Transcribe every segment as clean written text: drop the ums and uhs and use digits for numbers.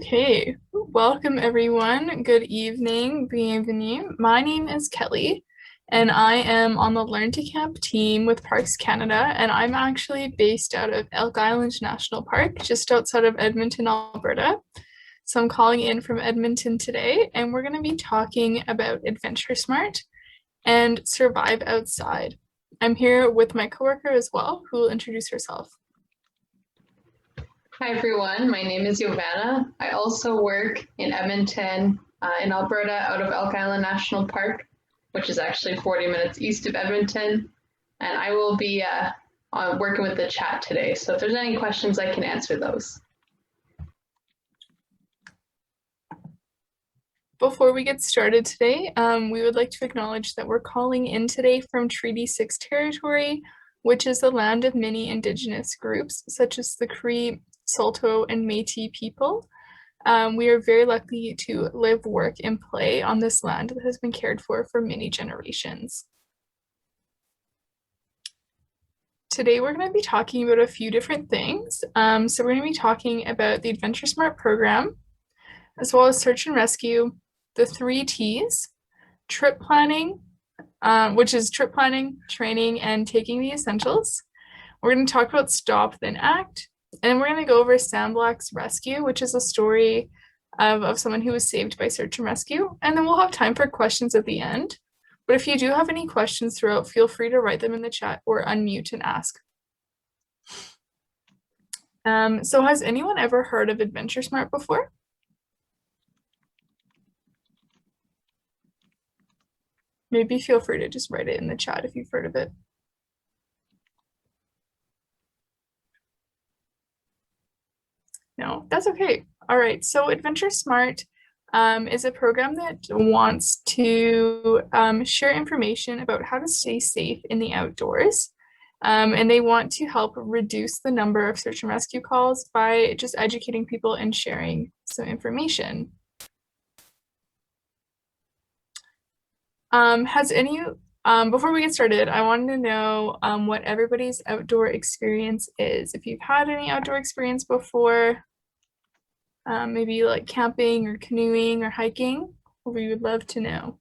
Okay, welcome everyone. Good evening, bienvenue. My name is Kelly, and I am on the Learn to Camp team with Parks Canada, and I'm actually based out of Elk Island National Park, just outside of Edmonton, Alberta. So I'm calling in from Edmonton today, and we're going to be talking about Adventure Smart and Survive Outside. I'm here with my coworker as well, who will introduce herself. Hi everyone, my name is Giovanna. I also work in Edmonton, in Alberta, out of Elk Island National Park, which is actually 40 minutes east of Edmonton. And I will be working with the chat today. So if there's any questions, I can answer those. Before we get started today, we would like to acknowledge that we're calling in today from Treaty 6 territory, which is the land of many Indigenous groups, such as the Cree, Saulteaux, and Métis people. We are very lucky to live, work, and play on this land that has been cared for many generations. Today we're going to be talking about a few different things. So we're going to be talking about the Adventure Smart program, as well as search and rescue, the 3 T's, trip planning, which is trip planning, training, and taking the essentials. We're going to talk about stop then act, and we're going to go over Sam Black's rescue, which is a story of someone who was saved by search and rescue. And then we'll have time for questions at the end. But if you do have any questions throughout, feel free to write them in the chat or unmute and ask. So has anyone ever heard of Adventure Smart before? Maybe feel free to just write it in the chat if you've heard of it. No, that's okay. All right, so Adventure Smart is a program that wants to share information about how to stay safe in the outdoors. And they want to help reduce the number of search and rescue calls by just educating people and sharing some information. Before we get started, I wanted to know what everybody's outdoor experience is. If you've had any outdoor experience before, maybe like camping or canoeing or hiking, we would love to know.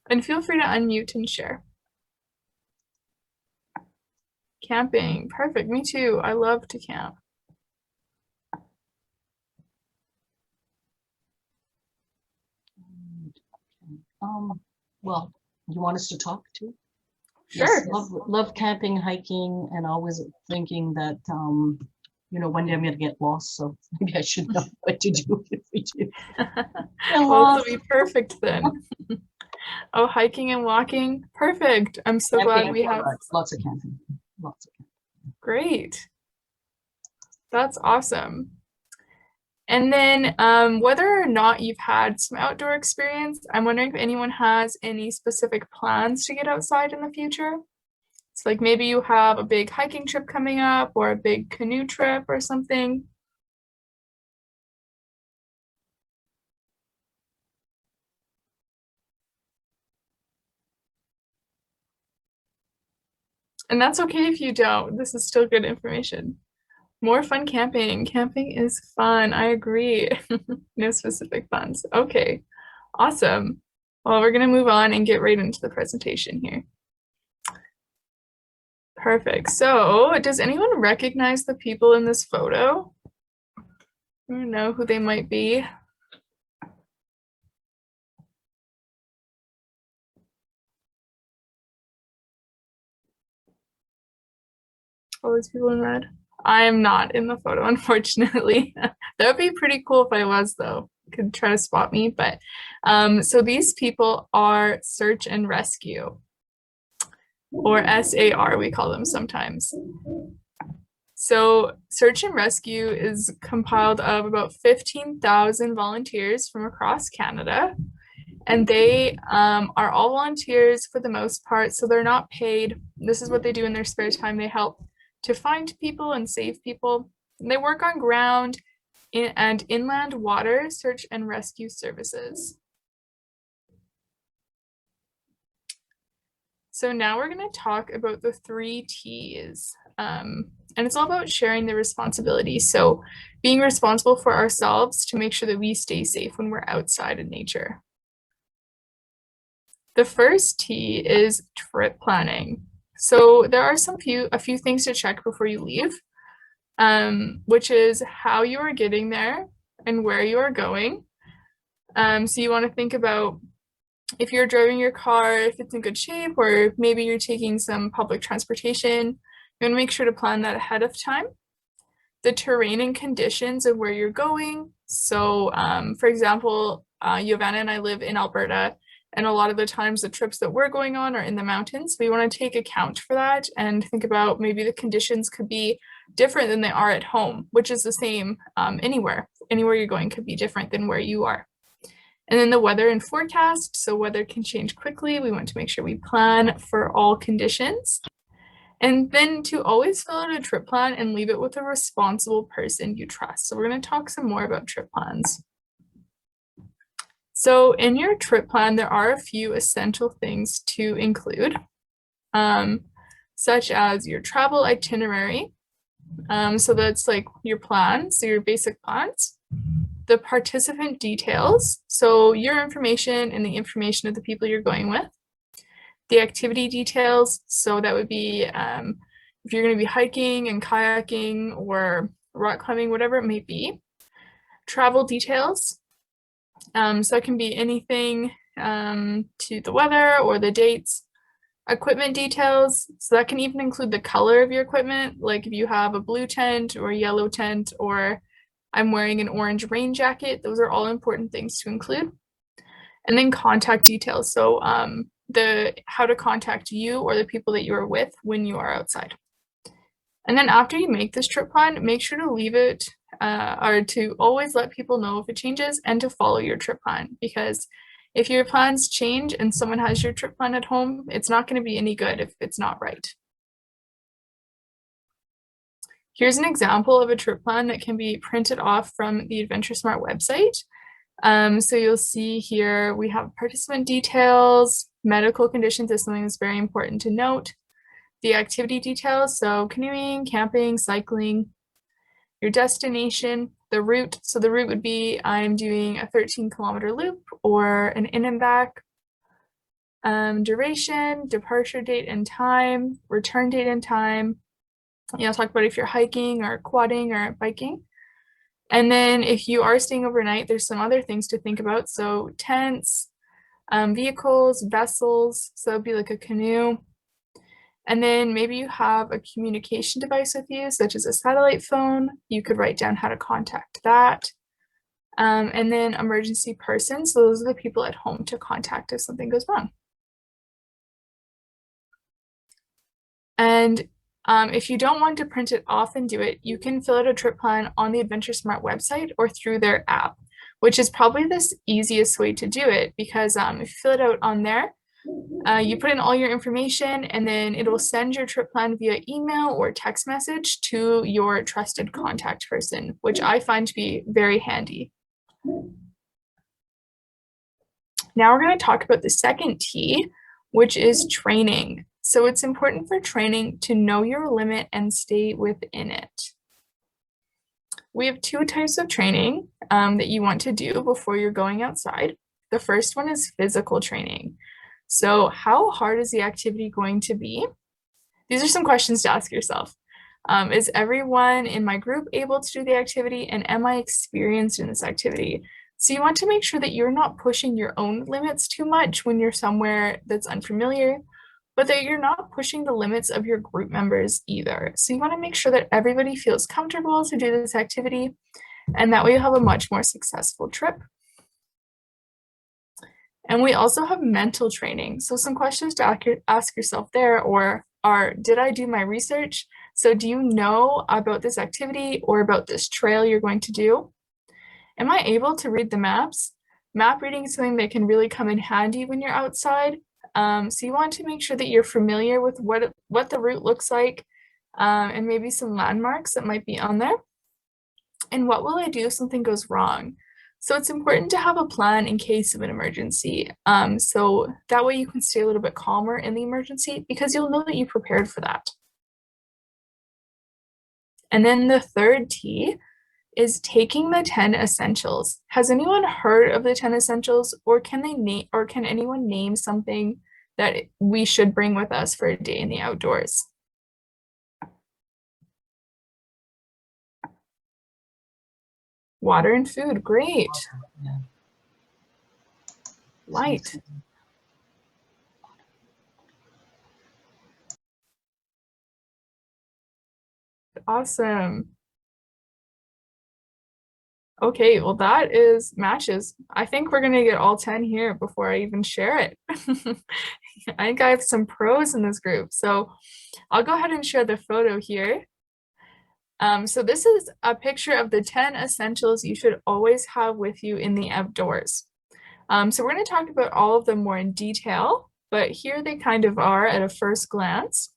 And feel free to unmute and share. Camping, perfect, me too. I love to camp. Well, you want us to talk too? Sure. Yes, love camping, hiking, and always thinking that, you know, one day I'm going to get lost, so maybe I should know what to do if we do. Well, it'll be perfect then. Oh, hiking and walking, perfect. I'm so glad we have lots of camping. Lots of camping. Great. That's awesome. And then whether or not you've had some outdoor experience, I'm wondering if anyone has any specific plans to get outside in the future. It's like maybe you have a big hiking trip coming up or a big canoe trip or something. And that's okay if you don't. This is still good information. More fun camping. Camping is fun. I agree. No specific plans. Okay, awesome. Well, we're going to move on and get right into the presentation here. Perfect. So, does anyone recognize the people in this photo? You know who they might be? All these people in red. I am not in the photo, unfortunately. That would be pretty cool if I was, though. Could try to spot me, but so these people are search and rescue, or SAR, we call them sometimes. So search and rescue is compiled of about 15,000 volunteers from across Canada, and they are all volunteers for the most part, so they're not paid. This is what they do in their spare time. They help to find people and save people. And they work on ground and inland water search and rescue services. So now we're going to talk about the 3 T's. And it's all about sharing the responsibility. So being responsible for ourselves to make sure that we stay safe when we're outside in nature. The first T is trip planning. So there are a few things to check before you leave, which is how you are getting there and where you are going. So you want to think about if you're driving your car, if it's in good shape, or maybe you're taking some public transportation, you want to make sure to plan that ahead of time. The terrain and conditions of where you're going. So for example, Giovanna and I live in Alberta, and a lot of the times the trips that we're going on are in the mountains. We want to take account for that and think about maybe the conditions could be different than they are at home, which is the same anywhere. Anywhere you're going could be different than where you are. And then the weather and forecast. So weather can change quickly. We want to make sure we plan for all conditions. And then to always fill out a trip plan and leave it with a responsible person you trust. So we're going to talk some more about trip plans. So in your trip plan, there are a few essential things to include, such as your travel itinerary. So that's like your plans, so your basic plans. The participant details, so your information and the information of the people you're going with. The activity details, so that would be if you're going to be hiking and kayaking or rock climbing, whatever it may be. Travel details, so it can be anything to the weather or the dates. Equipment details, so that can even include the color of your equipment, like if you have a blue tent or a yellow tent, or I'm wearing an orange rain jacket. Those are all important things to include. And then contact details, so how to contact you or the people that you are with when you are outside. And then after you make this trip plan, make sure to leave it or to always let people know if it changes and to follow your trip plan, because if your plans change and someone has your trip plan at home, it's not going to be any good if it's not right. Here's an example of a trip plan that can be printed off from the Adventure Smart website. So you'll see here we have participant details, medical conditions is something that's very important to note, the activity details, so canoeing, camping, cycling, your destination, the route, so the route would be I'm doing a 13-kilometer loop or an in and back, duration, departure date and time, return date and time. I'll talk about if you're hiking or quadding or biking. And then if you are staying overnight, there's some other things to think about. So tents, vehicles, vessels, so it'd be like a canoe. And then maybe you have a communication device with you, such as a satellite phone. You could write down how to contact that. And then emergency person, so those are the people at home to contact if something goes wrong. And if you don't want to print it off and do it, you can fill out a trip plan on the Adventure Smart website or through their app, which is probably the easiest way to do it, because if you fill it out on there, you put in all your information and then it will send your trip plan via email or text message to your trusted contact person, which I find to be very handy. Now we're going to talk about the second T, which is training. So it's important for training to know your limit and stay within it. We have two types of training that you want to do before you're going outside. The first one is physical training. So how hard is the activity going to be? These are some questions to ask yourself. Is everyone in my group able to do the activity, and am I experienced in this activity? So you want to make sure that you're not pushing your own limits too much when you're somewhere that's unfamiliar, but that you're not pushing the limits of your group members either. So you want to make sure that everybody feels comfortable to do this activity, and that way you'll have a much more successful trip. And we also have mental training. So some questions to ask yourself there are, did I do my research? So do you know about this activity or about this trail you're going to do? Am I able to read the maps? Map reading is something that can really come in handy when you're outside. So you want to make sure that you're familiar with what the route looks like, and maybe some landmarks that might be on there. And what will I do if something goes wrong? So it's important to have a plan in case of an emergency. So that way you can stay a little bit calmer in the emergency, because you'll know that you prepared for that. And then the third T is taking the 10 essentials. Has anyone heard of the 10 essentials, or can anyone name something that we should bring with us for a day in the outdoors? Water and food, great. Yeah. Light. Awesome. Okay, well that is matches. I think we're gonna get all 10 here before I even share it. I think I have some pros in this group. So I'll go ahead and share the photo here. So this is a picture of the 10 essentials you should always have with you in the outdoors. So we're going to talk about all of them more in detail, but here they kind of are at a first glance.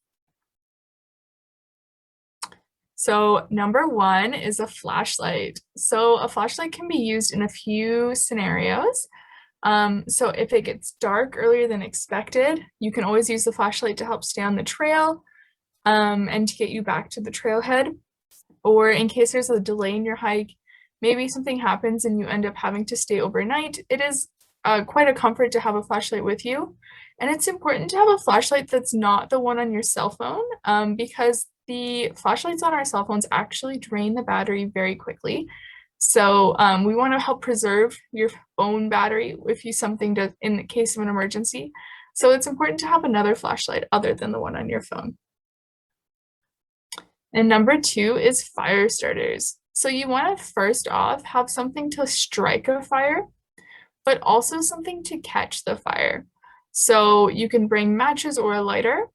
So number one is a flashlight. So a flashlight can be used in a few scenarios. So if it gets dark earlier than expected, you can always use the flashlight to help stay on the trail and to get you back to the trailhead. Or in case there's a delay in your hike, maybe something happens and you end up having to stay overnight. It is quite a comfort to have a flashlight with you. And it's important to have a flashlight that's not the one on your cell phone because the flashlights on our cell phones actually drain the battery very quickly. So we want to help preserve your phone battery if you something does in the case of an emergency. So it's important to have another flashlight other than the one on your phone. And number two is fire starters. So you want to first off have something to strike a fire, but also something to catch the fire. So you can bring matches or a lighter.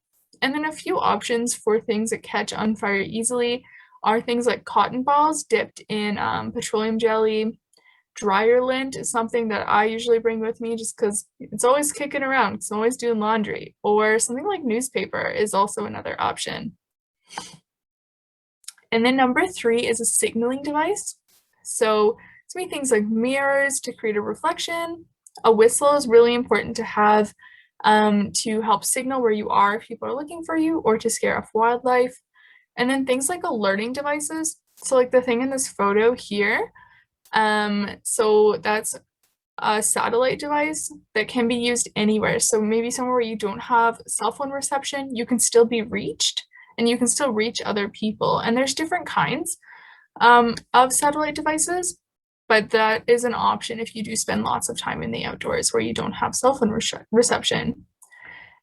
And then a few options for things that catch on fire easily are things like cotton balls dipped in petroleum jelly. Dryer lint is something that I usually bring with me just because it's always kicking around. It's always doing laundry. Or something like newspaper is also another option. And then number three is a signaling device. So it's many things like mirrors to create a reflection. A whistle is really important to have to help signal where you are if people are looking for you or to scare off wildlife. And then things like alerting devices. So like the thing in this photo here. So that's a satellite device that can be used anywhere. So maybe somewhere where you don't have cell phone reception, you can still be reached and you can still reach other people. And there's different kinds of satellite devices, but that is an option if you do spend lots of time in the outdoors where you don't have cell phone reception.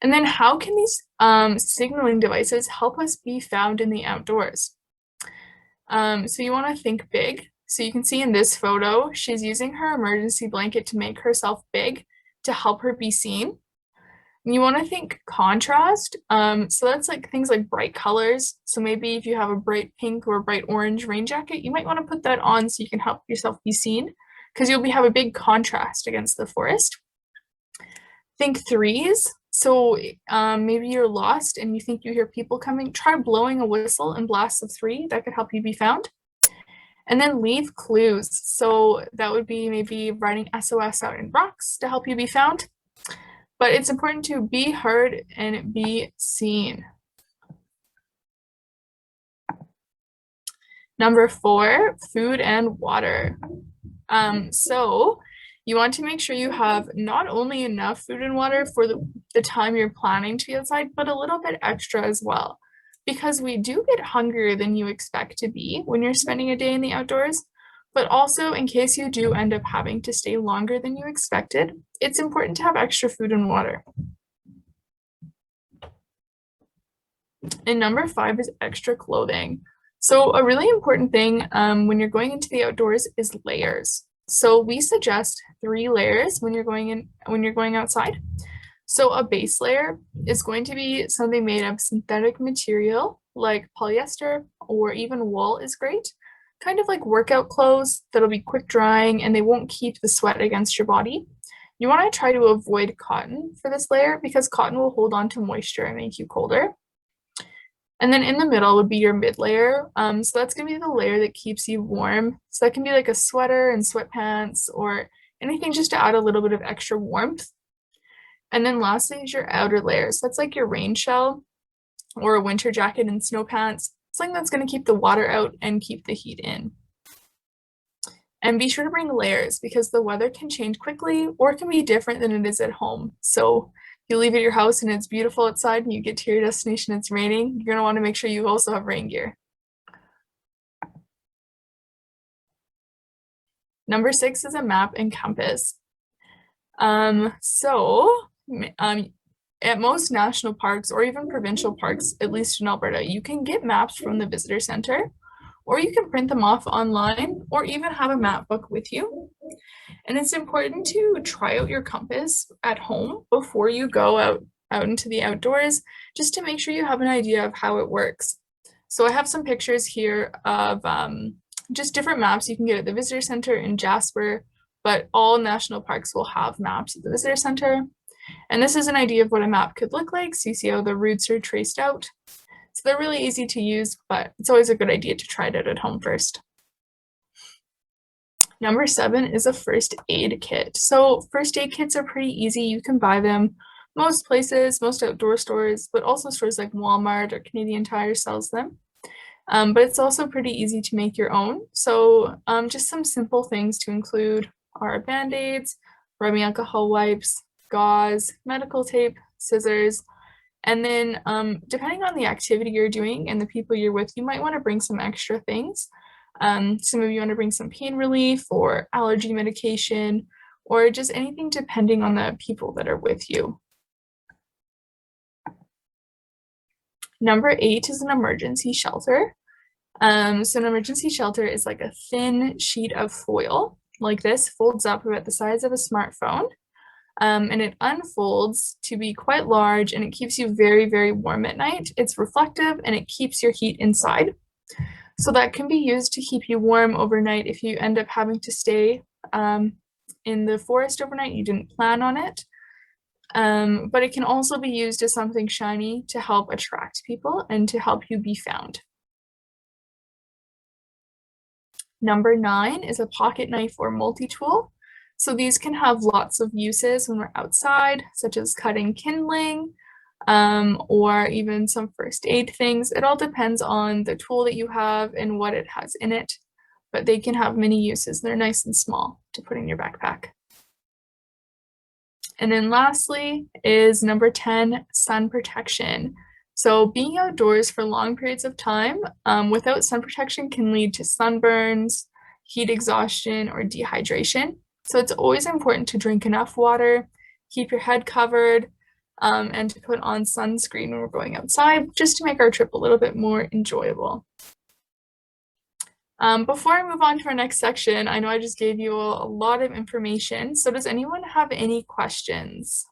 And then how can these signaling devices help us be found in the outdoors? So you want to think big. So you can see in this photo, she's using her emergency blanket to make herself big to help her be seen. And you want to think contrast. So that's like things like bright colors. So maybe if you have a bright pink or bright orange rain jacket, you might want to put that on so you can help yourself be seen because you'll have a big contrast against the forest. Think threes. So maybe you're lost and you think you hear people coming. Try blowing a whistle in blasts of three. That could help you be found. And then leave clues. So that would be maybe writing SOS out in rocks to help you be found. But it's important to be heard and be seen. Number four, food and water. So you want to make sure you have not only enough food and water for the time you're planning to be outside, but a little bit extra as well. Because we do get hungrier than you expect to be when you're spending a day in the outdoors, but also in case you do end up having to stay longer than you expected, it's important to have extra food and water. And number five is extra clothing. So a really important thing when you're going into the outdoors is layers. So we suggest 3 layers when you're going outside. So a base layer is going to be something made of synthetic material like polyester or even wool is great. Kind of like workout clothes that'll be quick drying and they won't keep the sweat against your body. You want to try to avoid cotton for this layer because cotton will hold on to moisture and make you colder. And then in the middle would be your mid layer. So that's going to be the layer that keeps you warm. So that can be like a sweater and sweatpants or anything just to add a little bit of extra warmth. And then lastly is your outer layer. So that's like your rain shell or a winter jacket and snow pants. something that's going to keep the water out and keep the heat in. And be sure to bring layers because the weather can change quickly or it can be different than it is at home. So if you leave at your house and it's beautiful outside and you get to your destination, it's raining, you're going to want to make sure you also have rain gear. Number 6 is a map and compass. At most national parks or even provincial parks, at least in Alberta, you can get maps from the visitor center, or you can print them off online, or even have a map book with you. And it's important to try out your compass at home before you go out into the outdoors, just to make sure you have an idea of how it works. So I have some pictures here of just different maps you can get at the visitor center in Jasper, but all national parks will have maps at the visitor center. And this is an idea of what a map could look like. So you see how the routes are traced out. So they're really easy to use, but it's always a good idea to try it out at home first. Number 7 is a first aid kit. So first aid kits are pretty easy. You can buy them most places, most outdoor stores, but also stores like Walmart or Canadian Tire sells them. But it's also pretty easy to make your own. So just some simple things to include are Band-Aids, rubbing alcohol wipes, gauze, medical tape, scissors, and then depending on the activity you're doing and the people you're with, you might want to bring some extra things. Some of you want to bring some pain relief or allergy medication or just anything depending on the people that are with you. Number 8 is an emergency shelter. So an emergency shelter is like a thin sheet of foil like this, folds up about the size of a smartphone. And it unfolds to be quite large and it keeps you very, very warm at night. It's reflective and it keeps your heat inside. So that can be used to keep you warm overnight if you end up having to stay in the forest overnight, you didn't plan on it. But it can also be used as something shiny to help attract people and to help you be found. Number 9 is a pocket knife or multi-tool. So these can have lots of uses when we're outside, such as cutting kindling, or even some first aid things. It all depends on the tool that you have and what it has in it, but they can have many uses. They're nice and small to put in your backpack. And then lastly is number 10, sun protection. So being outdoors for long periods of time without sun protection can lead to sunburns, heat exhaustion, or dehydration. So it's always important to drink enough water, keep your head covered, and to put on sunscreen when we're going outside, just to make our trip a little bit more enjoyable. Before I move on to our next section, I know I just gave you a lot of information. So does anyone have any questions?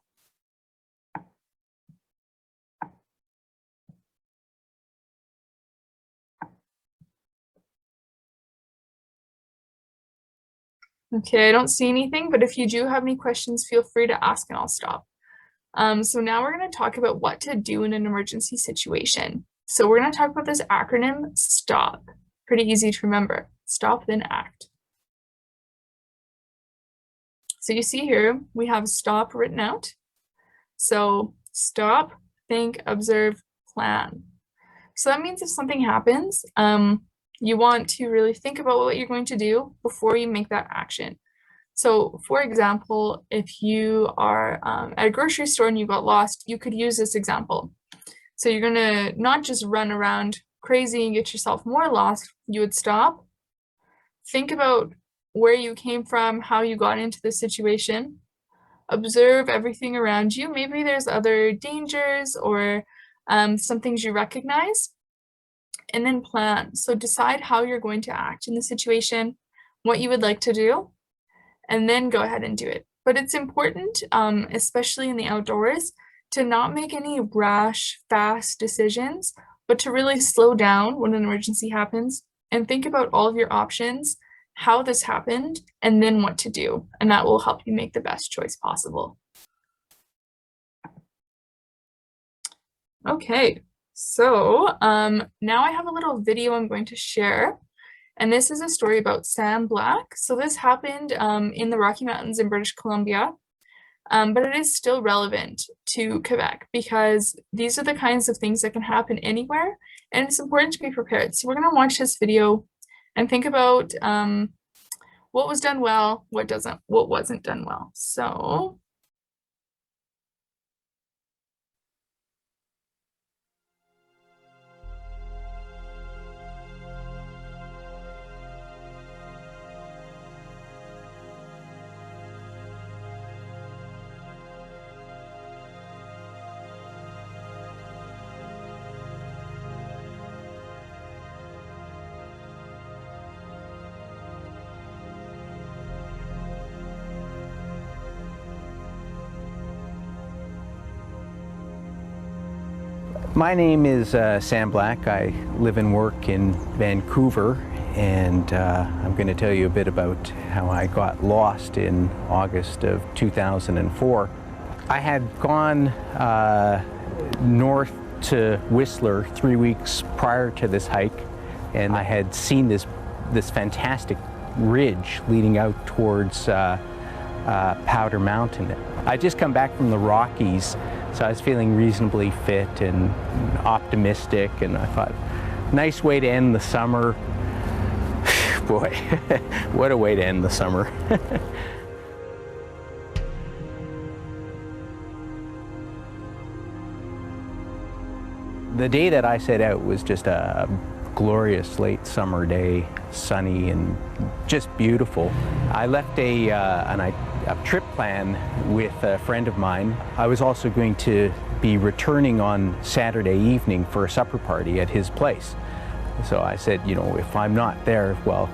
Okay, I don't see anything, but if you do have any questions, feel free to ask and I'll stop. So now we're going to talk about what to do in an emergency situation. So we're going to talk about this acronym STOP. Pretty easy to remember. Stop, then act. So you see here, we have STOP written out. So stop, think, observe, plan. So that means if something happens, you want to really think about what you're going to do before you make that action. So for example, if you are at a grocery store and you got lost, you could use this example. So you're gonna not just run around crazy and get yourself more lost, you would stop, think about where you came from, how you got into the situation, observe everything around you. Maybe there's other dangers or some things you recognize, and then plan. So decide how you're going to act in the situation, what you would like to do, and then go ahead and do it. But it's important, especially in the outdoors, to not make any rash, fast decisions, but to really slow down when an emergency happens and think about all of your options, how this happened, and then what to do. And that will help you make the best choice possible. Okay, so now I have a little video I'm going to share. And this is a story about Sam Black. So this happened in the Rocky Mountains in British Columbia. but it is still relevant to Quebec because these are the kinds of things that can happen anywhere, and it's important to be prepared. So we're going to watch this video and think about what was done well, what wasn't done well. So my name is Sam Black. I live and work in Vancouver, and I'm going to tell you a bit about how I got lost in August of 2004. I had gone north to Whistler 3 weeks prior to this hike, and I had seen this fantastic ridge leading out towards Powder Mountain. I'd just come back from the Rockies, so I was feeling reasonably fit and optimistic, and I thought, nice way to end the summer. Boy, what a way to end the summer. The day that I set out was just a glorious late summer day, sunny and just beautiful. I left a trip plan with a friend of mine. I was also going to be returning on Saturday evening for a supper party at his place. So I said, you know, if I'm not there, well,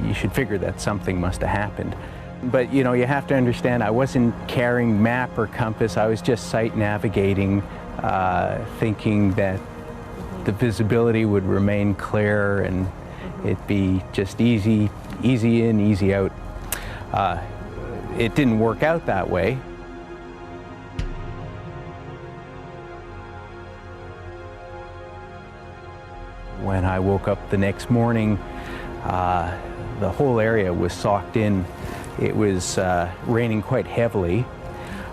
you should figure that something must have happened. But you know, you have to understand, I wasn't carrying map or compass. I was just sight navigating, thinking that the visibility would remain clear and it'd be just easy in, easy out. It didn't work out that way. When I woke up the next morning, the whole area was socked in. It was raining quite heavily.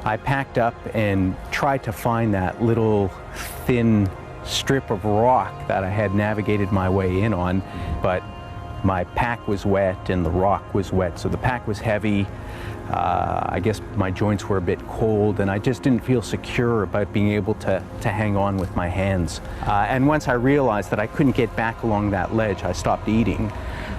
I packed up and tried to find that little thin strip of rock that I had navigated my way in on, but my pack was wet and the rock was wet, so the pack was heavy. I guess my joints were a bit cold, and I just didn't feel secure about being able to hang on with my hands. And once I realized that I couldn't get back along that ledge, I stopped eating.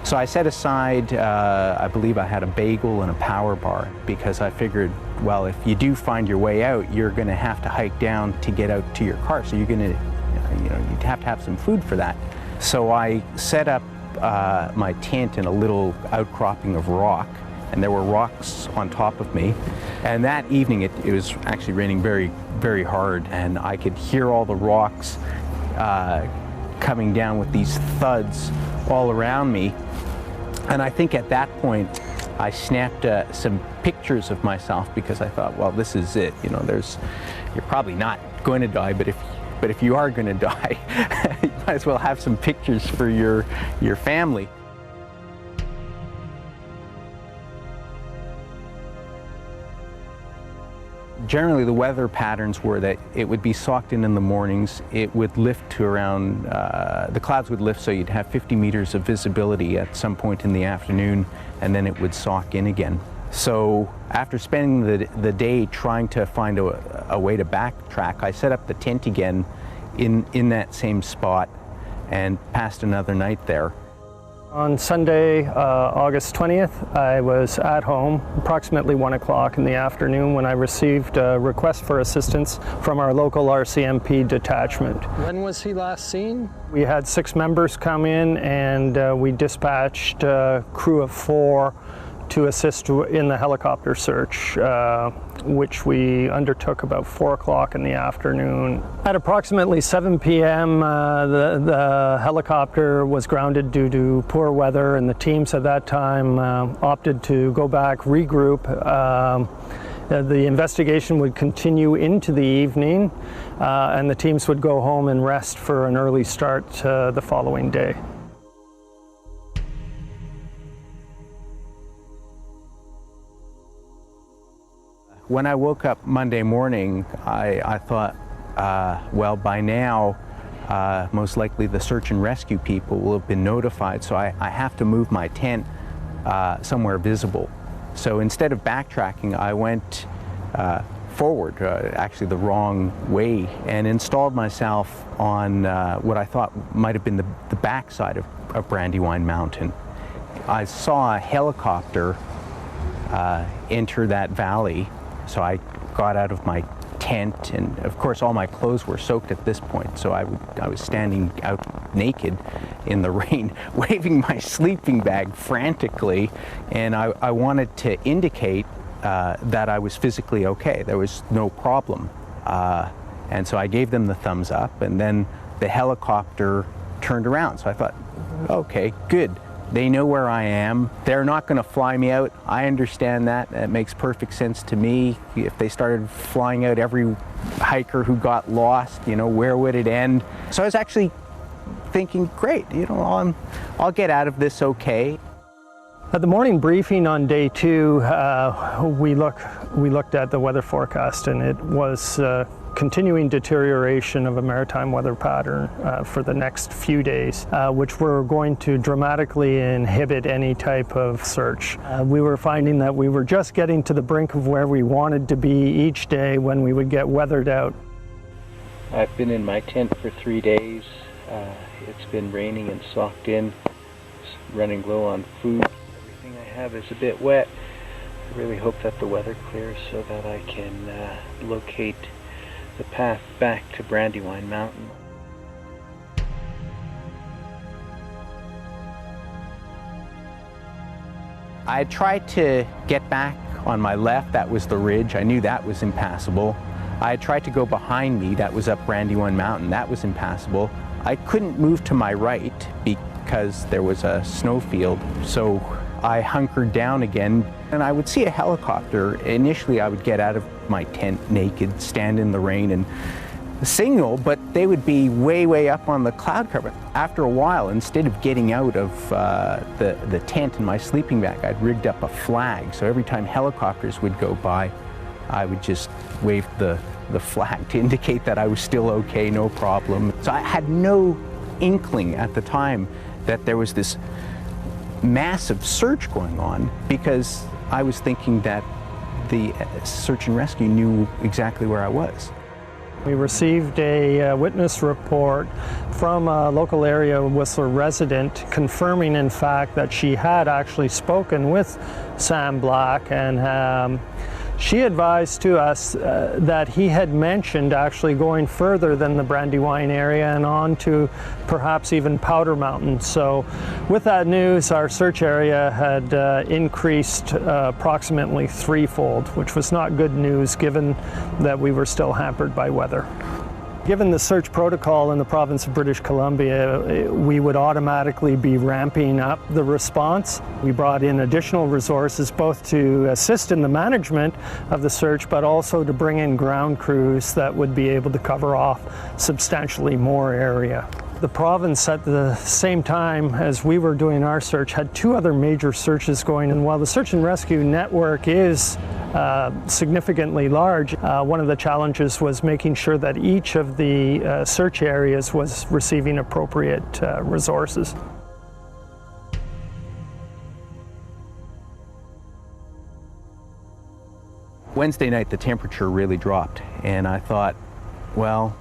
So I set aside, I believe I had a bagel and a power bar, because I figured, well, if you do find your way out, you're going to have to hike down to get out to your car, so you're going to, you know, you'd have to have some food for that. So I set up my tent in a little outcropping of rock, and there were rocks on top of me. And that evening it was actually raining very, very hard, and I could hear all the rocks coming down with these thuds all around me. And I think at that point I snapped some pictures of myself, because I thought, well, this is it. You know, you're probably not going to die, but if you are going to die, you might as well have some pictures for your family. Generally, the weather patterns were that it would be socked in the mornings. It would lift to around, the clouds would lift so you'd have 50 meters of visibility at some point in the afternoon, and then it would sock in again. So after spending the day trying to find a way to backtrack, I set up the tent again in that same spot and passed another night there. On Sunday, August 20th, I was at home approximately 1 o'clock in the afternoon when I received a request for assistance from our local RCMP detachment. When was he last seen? We had 6 members come in, and we dispatched a crew of 4 to assist in the helicopter search, which we undertook about 4 o'clock in the afternoon. At approximately 7 p.m., the helicopter was grounded due to poor weather, and the teams at that time opted to go back, regroup. The investigation would continue into the evening, and the teams would go home and rest for an early start the following day. When I woke up Monday morning, I thought, well, by now, most likely the search and rescue people will have been notified, so I have to move my tent somewhere visible. So instead of backtracking, I went forward, actually the wrong way, and installed myself on what I thought might have been the backside of Brandywine Mountain. I saw a helicopter enter that valley, so I got out of my tent, and of course all my clothes were soaked at this point, so I was standing out naked in the rain, waving my sleeping bag frantically, and I wanted to indicate that I was physically okay. There was no problem. And so I gave them the thumbs up, and then the helicopter turned around. So I thought, okay, good. They know where I am. They're not going to fly me out. I understand that. It makes perfect sense to me. If they started flying out every hiker who got lost, you know, where would it end? So I was actually thinking, great, you know, I'll get out of this okay. At the morning briefing on day 2, we looked at the weather forecast, and it was continuing deterioration of a maritime weather pattern for the next few days, which were going to dramatically inhibit any type of search. We were finding that we were just getting to the brink of where we wanted to be each day when we would get weathered out. I've been in my tent for 3 days. It's been raining and socked in, running low on food. Everything I have is a bit wet. I really hope that the weather clears so that I can locate the path back to Brandywine Mountain. I tried to get back on my left. That was the ridge. I knew that was impassable. I tried to go behind me. That was up Brandywine Mountain. That was impassable. I couldn't move to my right because there was a snowfield, so I hunkered down again, and I would see a helicopter. Initially, I would get out of my tent naked, stand in the rain and signal, but they would be way, way up on the cloud cover. After a while, instead of getting out of the tent in my sleeping bag, I'd rigged up a flag, so every time helicopters would go by, I would just wave the flag to indicate that I was still okay, no problem. So I had no inkling at the time that there was this massive search going on, because I was thinking that the search and rescue knew exactly where I was. We received a witness report from a local area Whistler resident confirming, in fact, that she had actually spoken with Sam Black, and she advised to us that he had mentioned actually going further than the Brandywine area and on to perhaps even Powder Mountain. So with that news, our search area had increased approximately threefold, which was not good news given that we were still hampered by weather. Given the search protocol in the province of British Columbia, we would automatically be ramping up the response. We brought in additional resources both to assist in the management of the search, but also to bring in ground crews that would be able to cover off substantially more area. The province, at the same time as we were doing our search, had 2 other major searches going, and while the search and rescue network is significantly large, one of the challenges was making sure that each of the search areas was receiving appropriate resources. Wednesday night, the temperature really dropped, and I thought, well,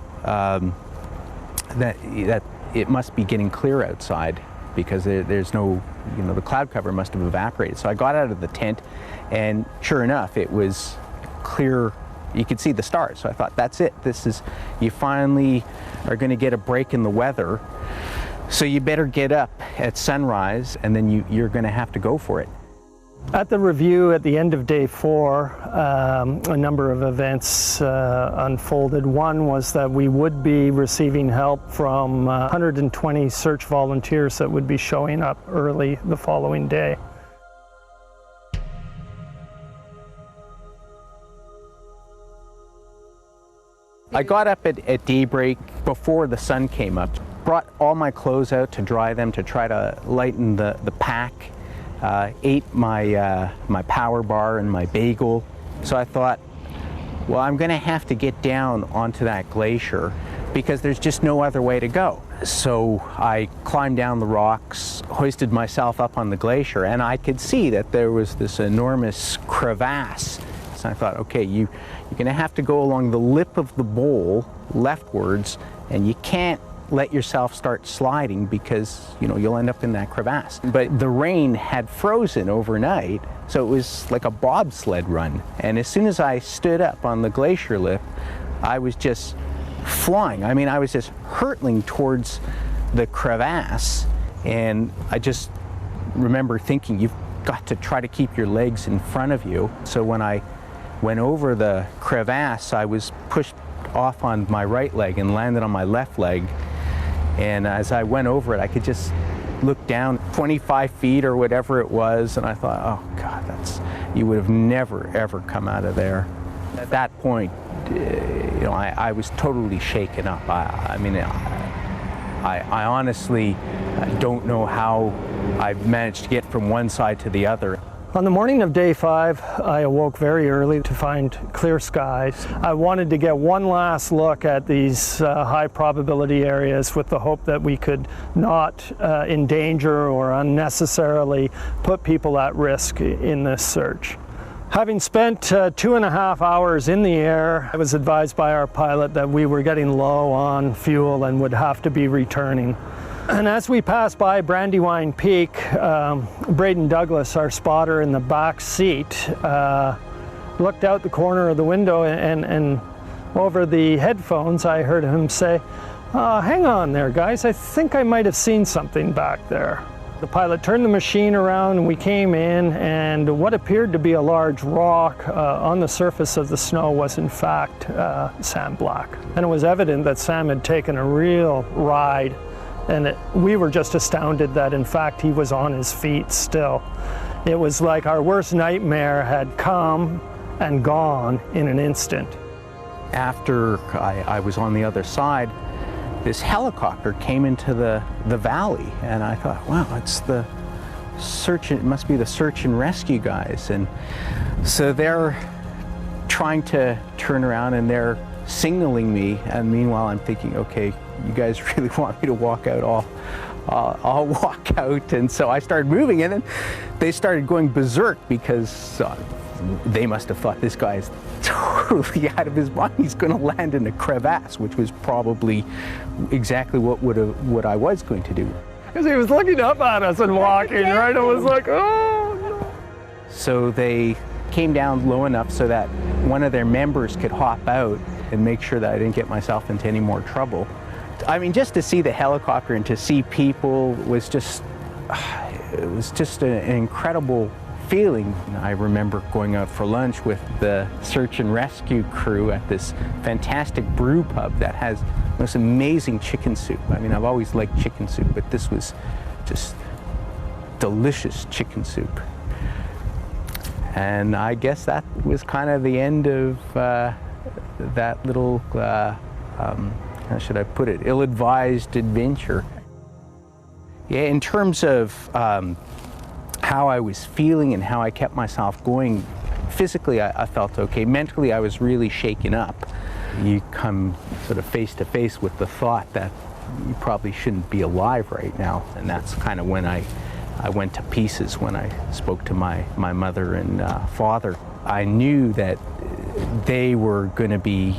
that it must be getting clear outside, because there's no, you know, the cloud cover must have evaporated. So I got out of the tent, and sure enough, it was clear. You could see the stars. So I thought, that's it. This is, you finally are going to get a break in the weather. So you better get up at sunrise, and then you're going to have to go for it. At the review at the end of day 4, a number of events unfolded. One was that we would be receiving help from 120 search volunteers that would be showing up early the following day. I got up at daybreak before the sun came up, brought all my clothes out to dry them, to try to lighten the pack. Ate my power bar and my bagel. So I thought, well, I'm going to have to get down onto that glacier because there's just no other way to go. So I climbed down the rocks, hoisted myself up on the glacier, and I could see that there was this enormous crevasse. So I thought, okay, you're going to have to go along the lip of the bowl leftwards, and you can't let yourself start sliding because, you know, you'll end up in that crevasse. But the rain had frozen overnight, so it was like a bobsled run. And as soon as I stood up on the glacier lip, I was just flying. I mean, I was just hurtling towards the crevasse, and I just remember thinking, you've got to try to keep your legs in front of you. So when I went over the crevasse, I was pushed off on my right leg and landed on my left leg. And as I went over it, I could just look down 25 feet or whatever it was, and I thought, oh God, you would have never, ever come out of there. At that point, you know, I was totally shaken up. I mean, I honestly don't know how I managed to get from one side to the other. On the morning of day 5, I awoke very early to find clear skies. I wanted to get one last look at these high probability areas with the hope that we could not endanger or unnecessarily put people at risk in this search. Having spent 2.5 hours in the air, I was advised by our pilot that we were getting low on fuel and would have to be returning. And as we passed by Brandywine Peak, Braden Douglas, our spotter in the back seat, looked out the corner of the window, and over the headphones I heard him say, hang on there guys, I think I might have seen something back there. The pilot turned the machine around and we came in, and what appeared to be a large rock on the surface of the snow was in fact Sam Black. And it was evident that Sam had taken a real ride, and we were just astounded that in fact he was on his feet still. It was like our worst nightmare had come and gone in an instant. After I was on the other side, this helicopter came into the valley, and I thought, wow, it must be the search and rescue guys. And so they're trying to turn around and they're signaling me, and meanwhile I'm thinking, okay, you guys really want me to walk out, I'll walk out. And so I started moving, and then they started going berserk because they must have thought this guy's totally out of his mind. He's going to land in a crevasse, which was probably exactly what I was going to do. Because he was looking up at us and walking, right? It was like, oh no. So they came down low enough so that one of their members could hop out and make sure that I didn't get myself into any more trouble. I mean, just to see the helicopter and to see people was just, it was just an incredible feeling. I remember going out for lunch with the search and rescue crew at this fantastic brew pub that has most amazing chicken soup. I mean, I've always liked chicken soup, but this was just delicious chicken soup. And I guess that was kind of the end of that little, how should I put it, ill-advised adventure. Yeah, in terms of how I was feeling and how I kept myself going, physically I felt okay. Mentally I was really shaken up. You come sort of face to face with the thought that you probably shouldn't be alive right now. And that's kind of when I went to pieces, when I spoke to my mother and father. I knew that they were going to be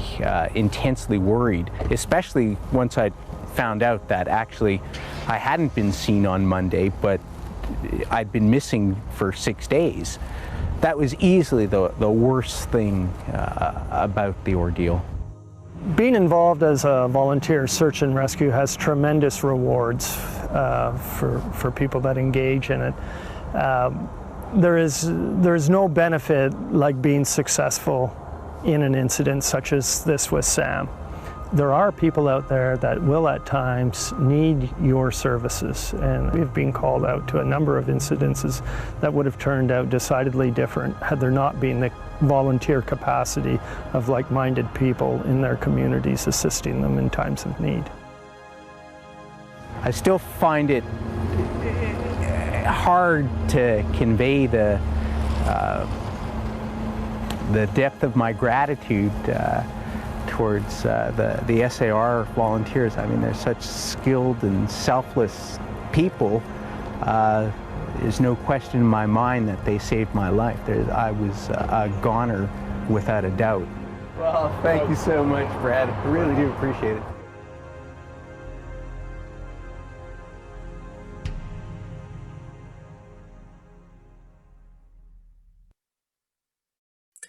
intensely worried, especially once I found out that actually I hadn't been seen on Monday, but I'd been missing for 6 days. That was easily the worst thing about the ordeal. Being involved as a volunteer search and rescue has tremendous rewards for people that engage in it. There is no benefit like being successful in an incident such as this with Sam. There are people out there that will at times need your services, and we've been called out to a number of incidences that would have turned out decidedly different had there not been the volunteer capacity of like-minded people in their communities assisting them in times of need. I still find it hard to convey the depth of my gratitude towards the SAR volunteers. I mean, they're such skilled and selfless people. There's no question in my mind that they saved my life. I was a goner without a doubt. Well, thank you so much, Brad. I really do appreciate it.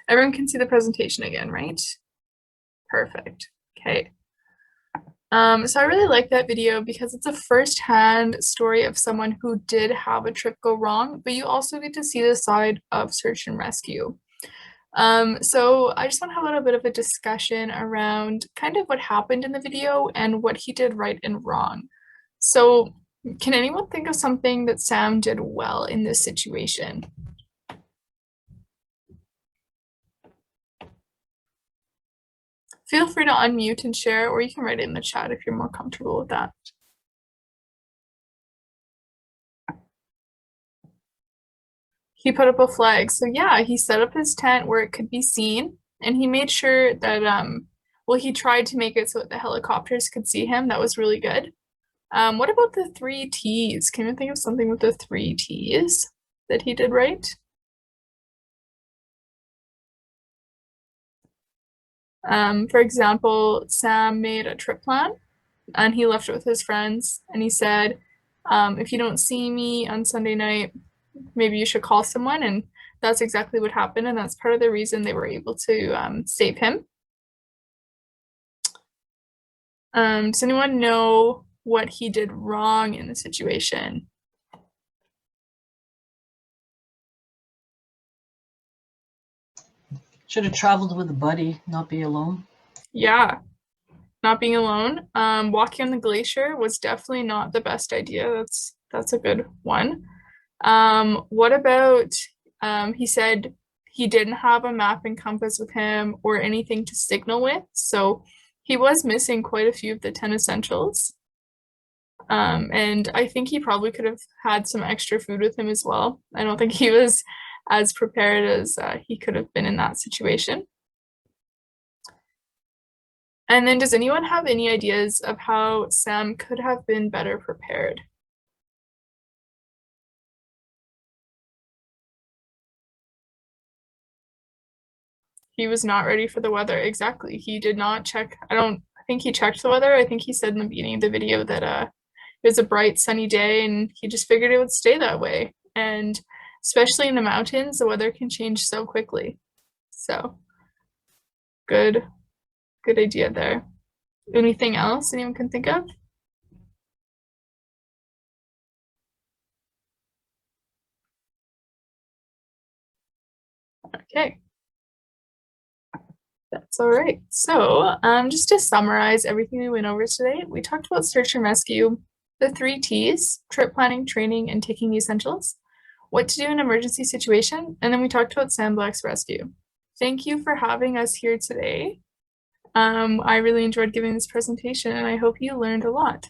Everyone can see the presentation again, right? Perfect. Okay. So I really like that video because it's a first-hand story of someone who did have a trip go wrong, but you also get to see the side of search and rescue. So I just want to have a little bit of a discussion around kind of what happened in the video and what he did right and wrong. So can anyone think of something that Sam did well in this situation? Feel free to unmute and share, or you can write it in the chat if you're more comfortable with that. He put up a flag. So yeah, he set up his tent where it could be seen, and he made sure that, well, he tried to make it so that the helicopters could see him. That was really good. What about the 3 T's? Can you think of something with the 3 T's that he did right? For example, Sam made a trip plan and he left it with his friends and he said, if you don't see me on Sunday night, maybe you should call someone. And that's exactly what happened. And that's part of the reason they were able to save him. Does anyone know what he did wrong in the situation? Should have traveled with a buddy, not be alone. Yeah, not being alone. Walking on the glacier was definitely not the best idea. That's a good one. What about, he said he didn't have a map and compass with him or anything to signal with, so he was missing quite a few of the 10 essentials. And I think he probably could have had some extra food with him as well. I don't think he was as prepared as he could have been in that situation. And then does anyone have any ideas of how Sam could have been better prepared? He was not ready for the weather. Exactly. He did not check. I think he checked the weather. I think he said in the beginning of the video that it was a bright sunny day and he just figured it would stay that way. And especially in the mountains, the weather can change so quickly. So good idea there. Anything else anyone can think of? Okay. That's all right. So just to summarize everything we went over today, we talked about search and rescue, the 3 T's, trip planning, training, and taking the essentials, what to do in an emergency situation, and then we talked about Sam Black's rescue. Thank you for having us here today. I really enjoyed giving this presentation and I hope you learned a lot.